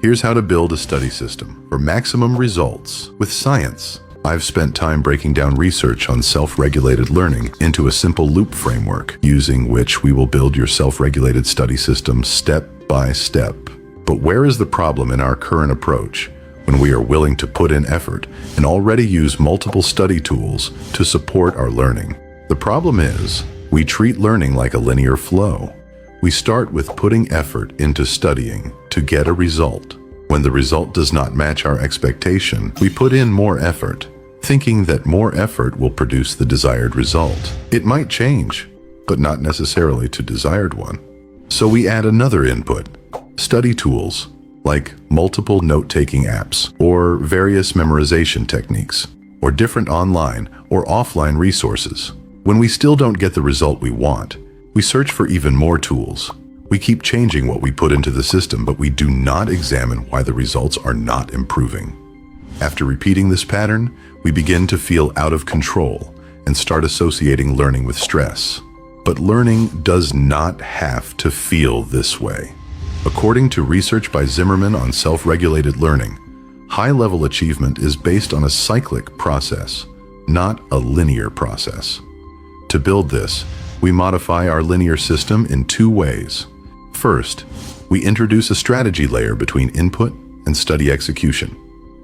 Here's how to build a study system for maximum results with science. I've spent time breaking down research on self-regulated learning into a simple loop framework, using which we will build your self-regulated study system step by step. But where is the problem in our current approach when we are willing to put in effort and already use multiple study tools to support our learning? The problem is, we treat learning like a linear flow. We start with putting effort into studying to get a result. When the result does not match our expectation, we put in more effort, thinking that more effort will produce the desired result. It might change, but not necessarily to desired one. So we add another input, study tools, like multiple note-taking apps, or various memorization techniques, or different online or offline resources. When we still don't get the result we want, we search for even more tools. We keep changing what we put into the system, but we do not examine why the results are not improving. After repeating this pattern, we begin to feel out of control and start associating learning with stress. But learning does not have to feel this way. According to research by Zimmerman on self-regulated learning, high-level achievement is based on a cyclic process, not a linear process. To build this, we modify our linear system in two ways. First, we introduce a strategy layer between input and study execution.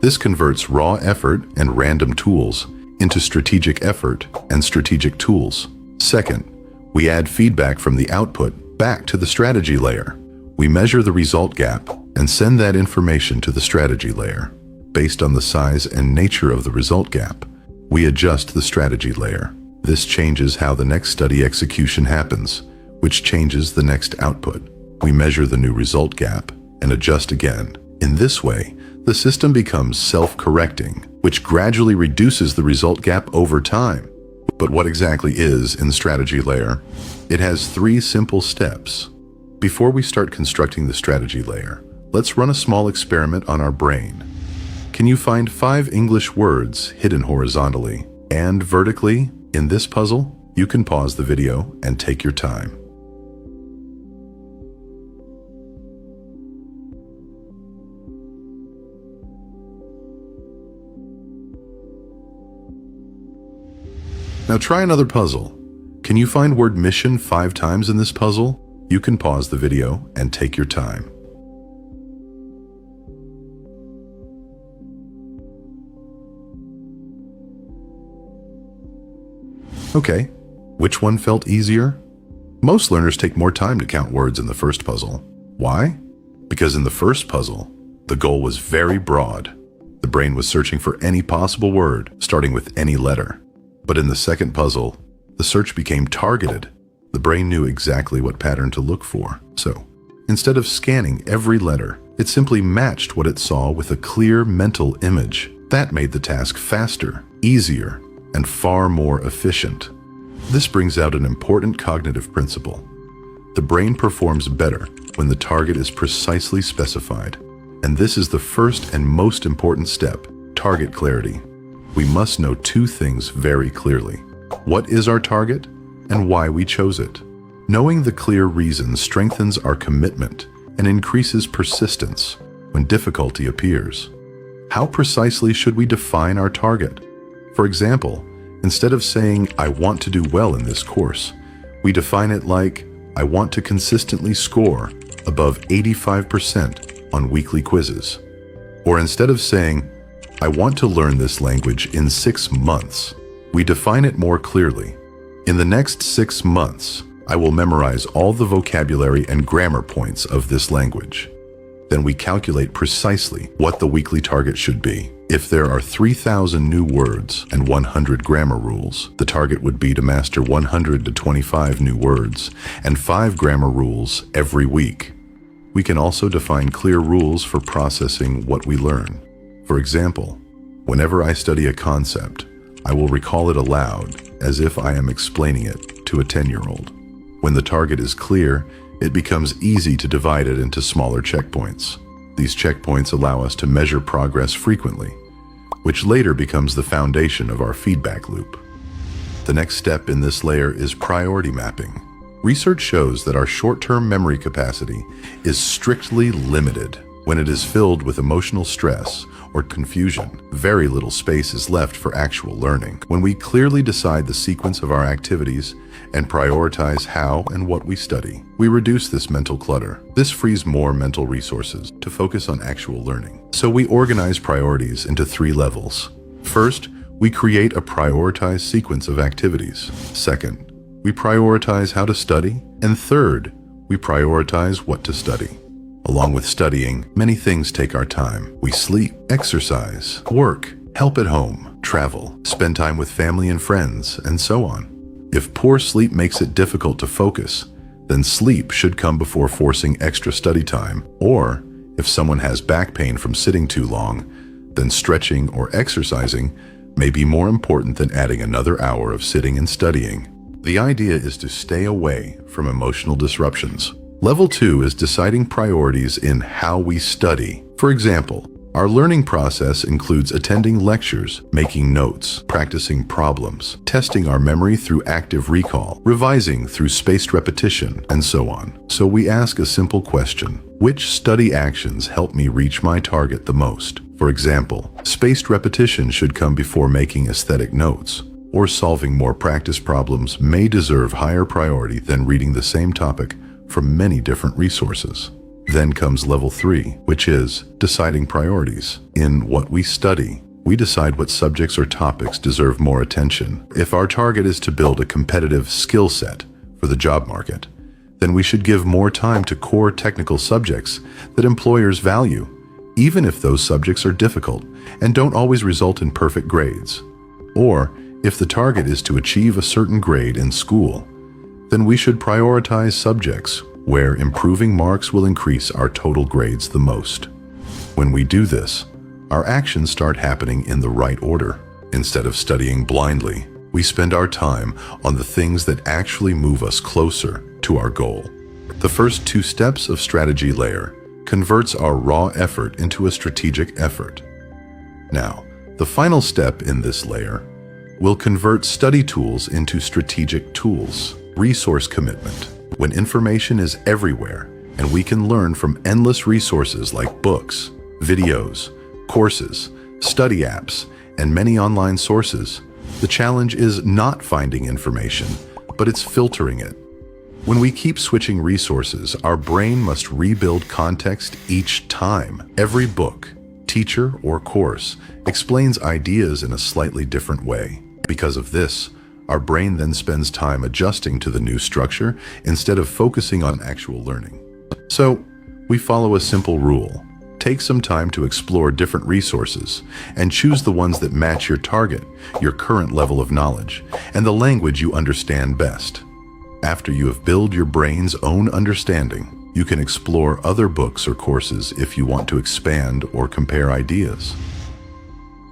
This converts raw effort and random tools into strategic effort and strategic tools. Second, we add feedback from the output back to the strategy layer. We measure the result gap and send that information to the strategy layer. Based on the size and nature of the result gap, we adjust the strategy layer. This changes how the next study execution happens, which changes the next output. We measure the new result gap and adjust again. In this way, the system becomes self-correcting, which gradually reduces the result gap over time. But what exactly is in the strategy layer? It has 3 simple steps. Before we start constructing the strategy layer, let's run a small experiment on our brain. Can you find 5 English words hidden horizontally and vertically in this puzzle? You can pause the video and take your time. Now try another puzzle. Can you find word mission 5 times in this puzzle? You can pause the video and take your time. Okay, which one felt easier? Most learners take more time to count words in the first puzzle. Why? Because in the first puzzle, the goal was very broad. The brain was searching for any possible word, starting with any letter. But in the second puzzle, the search became targeted. The brain knew exactly what pattern to look for. So, instead of scanning every letter, it simply matched what it saw with a clear mental image. That made the task faster, easier, and far more efficient. This brings out an important cognitive principle. The brain performs better when the target is precisely specified. And this is the first and most important step, target clarity. We must know 2 things very clearly. What is our target and why we chose it? Knowing the clear reason strengthens our commitment and increases persistence when difficulty appears. How precisely should we define our target? For example, instead of saying, "I want to do well in this course," we define it like, "I want to consistently score above 85% on weekly quizzes." Or instead of saying, "I want to learn this language in 6 months," we define it more clearly. In the next 6 months, I will memorize all the vocabulary and grammar points of this language. Then we calculate precisely what the weekly target should be. If there are 3,000 new words and 100 grammar rules, the target would be to master 100 to 25 new words and 5 grammar rules every week. We can also define clear rules for processing what we learn. For example, whenever I study a concept, I will recall it aloud as if I am explaining it to a 10-year-old. When the target is clear, it becomes easy to divide it into smaller checkpoints. These checkpoints allow us to measure progress frequently, which later becomes the foundation of our feedback loop. The next step in this layer is priority mapping. Research shows that our short-term memory capacity is strictly limited When it is filled with emotional stress or confusion, very little space is left for actual learning. When we clearly decide the sequence of our activities and prioritize how and what we study, we reduce this mental clutter. This frees more mental resources to focus on actual learning. So we organize priorities into 3 levels. First, we create a prioritized sequence of activities. Second, we prioritize how to study. And third, we prioritize what to study. Along with studying, many things take our time. We sleep, exercise, work, help at home, travel, spend time with family and friends, and so on. If poor sleep makes it difficult to focus, then sleep should come before forcing extra study time. Or, if someone has back pain from sitting too long, then stretching or exercising may be more important than adding another hour of sitting and studying. The idea is to stay away from emotional disruptions. Level 2 is deciding priorities in how we study. For example, our learning process includes attending lectures, making notes, practicing problems, testing our memory through active recall, revising through spaced repetition, and so on. So we ask a simple question: which study actions help me reach my target the most? For example, spaced repetition should come before making aesthetic notes, or solving more practice problems may deserve higher priority than reading the same topic from many different resources. Then comes level 3, which is deciding priorities. In what we study, we decide what subjects or topics deserve more attention. If our target is to build a competitive skill set for the job market, then we should give more time to core technical subjects that employers value, even if those subjects are difficult and don't always result in perfect grades. Or, if the target is to achieve a certain grade in school, then we should prioritize subjects where improving marks will increase our total grades the most. When we do this, our actions start happening in the right order. Instead of studying blindly, we spend our time on the things that actually move us closer to our goal. The first 2 steps of strategy layer converts our raw effort into a strategic effort. Now, the final step in this layer will convert study tools into strategic tools. Resource commitment. When information is everywhere and we can learn from endless resources like books, videos, courses, study apps, and many online sources, the challenge is not finding information, but it's filtering it. When we keep switching resources, our brain must rebuild context each time. Every book, teacher, or course explains ideas in a slightly different way. Because of this, our brain then spends time adjusting to the new structure instead of focusing on actual learning. So, we follow a simple rule. Take some time to explore different resources and choose the ones that match your target, your current level of knowledge, and the language you understand best. After you have built your brain's own understanding, you can explore other books or courses if you want to expand or compare ideas.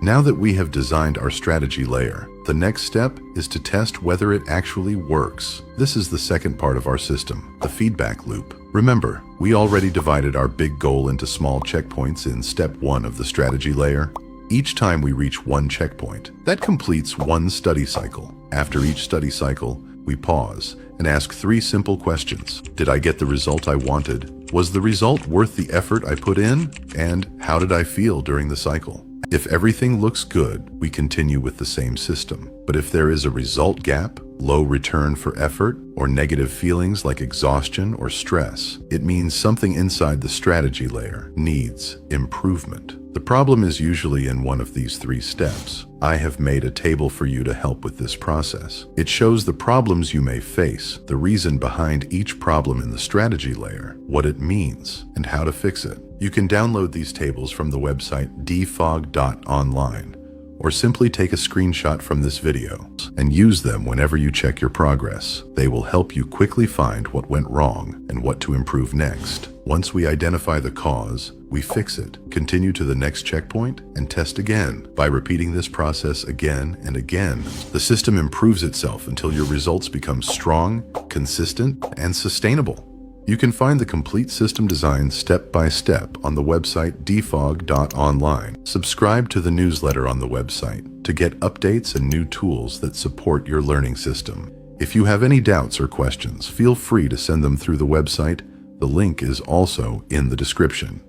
Now that we have designed our strategy layer, the next step is to test whether it actually works. This is the second part of our system, the feedback loop. Remember, we already divided our big goal into small checkpoints in step 1 of the strategy layer. Each time we reach one checkpoint, that completes one study cycle. After each study cycle, we pause and ask 3 simple questions. Did I get the result I wanted? Was the result worth the effort I put in? And how did I feel during the cycle? If everything looks good, we continue with the same system. But if there is a result gap, low return for effort, or negative feelings like exhaustion or stress, it means something inside the strategy layer needs improvement. The problem is usually in one of these 3 steps. I have made a table for you to help with this process. It shows the problems you may face, the reason behind each problem in the strategy layer, what it means, and how to fix it. You can download these tables from the website dfog.online, or simply take a screenshot from this video and use them whenever you check your progress. They will help you quickly find what went wrong and what to improve next. Once we identify the cause, we fix it, continue to the next checkpoint, and test again. By repeating this process again and again, the system improves itself until your results become strong, consistent, and sustainable. You can find the complete system design step by step on the website dfog.online. Subscribe to the newsletter on the website to get updates and new tools that support your learning system. If you have any doubts or questions, feel free to send them through the website. The link is also in the description.